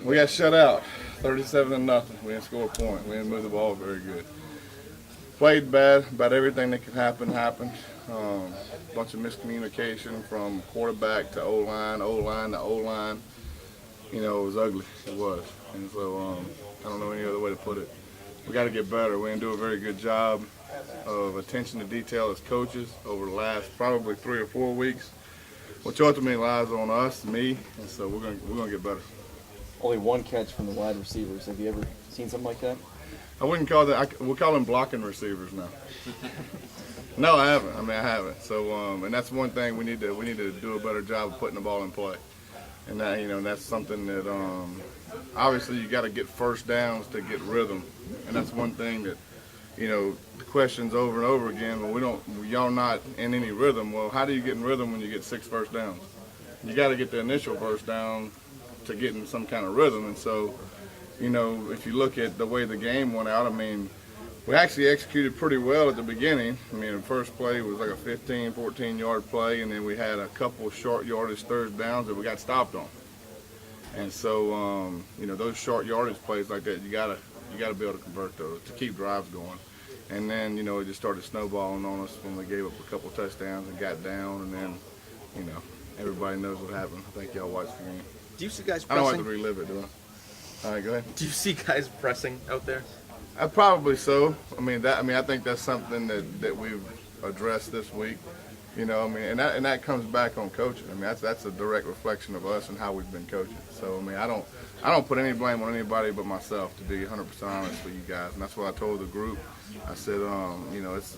We got shut out, 37-0. We didn't score a point. We didn't move the ball very good. Played bad. About everything that could happen happened. Bunch of miscommunication from quarterback to O-line to O-line. You know, it was ugly. It was. And so I don't know any other way to put it. We got to get better. We didn't do a very good job of attention to detail as coaches over the last probably 3 or 4 weeks, which ultimately lies on us, me, and so we're gonna get better. Only one catch from the wide receivers. Have you ever seen something like that? I wouldn't call that. We'll call them blocking receivers now. No, I haven't. I haven't. So, and that's one thing we need to do a better job of putting the ball in play. And that, that's something that obviously you got to get first downs to get rhythm, and that's one thing that, the questions over and over again. Well, y'all not in any rhythm. Well, how do you get in rhythm when you get 6 first downs? You got to get the initial first down to get in some kind of rhythm. And so, if you look at the way the game went out, we actually executed pretty well at the beginning. The first play was like a 15, 14-yard play, and then we had a couple short yardage third downs that we got stopped on. And so, those short yardage plays like that, you gotta be able to convert those to keep drives going. And then, it just started snowballing on us when we gave up a couple touchdowns and got down, and then, everybody knows what happened. I think y'all watched the game. Do you see guys I pressing? don't have to relive it, do I? All right, go ahead. Do you see guys pressing out there? Probably so. I think that's something that we've addressed this week. And that comes back on coaching. That's a direct reflection of us and how we've been coaching. So I don't put any blame on anybody but myself, to be 100% honest with you guys. And that's what I told the group. I said,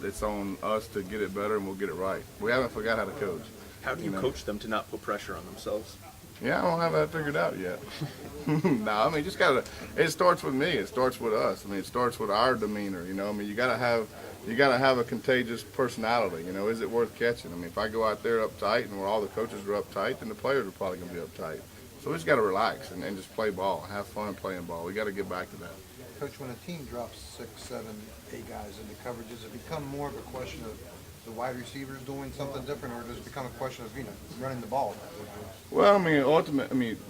it's on us to get it better and we'll get it right. We haven't forgot how to coach. How do you coach them to not put pressure on themselves? Yeah, I don't have that figured out yet. No, just it starts with me. It starts with us. It starts with our demeanor. You gotta have a contagious personality. Is it worth catching? If I go out there uptight and where all the coaches are uptight, then the players are probably gonna be uptight. So we just gotta relax and just play ball, have fun playing ball. We gotta get back to that. Coach, when a team drops 6, 7, 8 guys into coverage, does it become more of a question of the wide receivers doing something different, or does it become a question of running the ball? Well,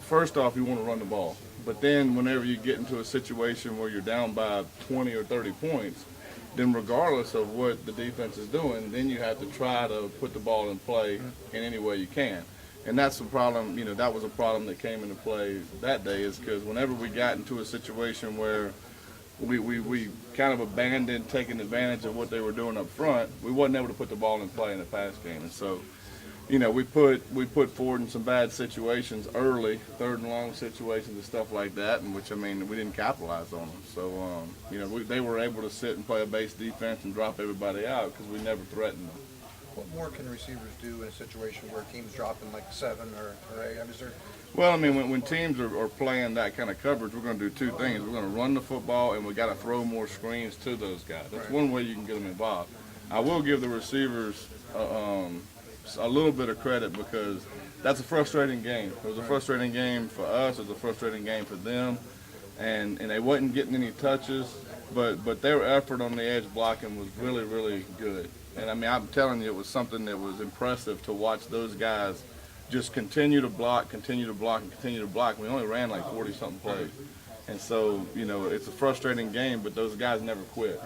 first off, you want to run the ball. But then whenever you get into a situation where you're down by 20 or 30 points, then regardless of what the defense is doing, then you have to try to put the ball in play in any way you can. And that's the problem, that was a problem that came into play that day, is because whenever we got into a situation where we kind of abandoned taking advantage of what they were doing up front, we wasn't able to put the ball in play in the pass game. And so, we put Ford in some bad situations early, 3rd and long situations and stuff like that, in which, we didn't capitalize on them. So, they were able to sit and play a base defense and drop everybody out because we never threatened them. What more can receivers do in a situation where a team's dropping like 7 or 8? Well, when teams are playing that kind of coverage, we're going to do 2 things. We're going to run the football, and we got to throw more screens to those guys. That's one way you can get them involved. I will give the receivers a little bit of credit because that's a frustrating game. It was a frustrating game for us. It was a frustrating game for them, and they wasn't getting any touches, but their effort on the edge blocking was really, really good. And I'm telling you, it was something that was impressive to watch those guys just continue to block, and continue to block. We only ran like 40-something plays. And so, it's a frustrating game, but those guys never quit.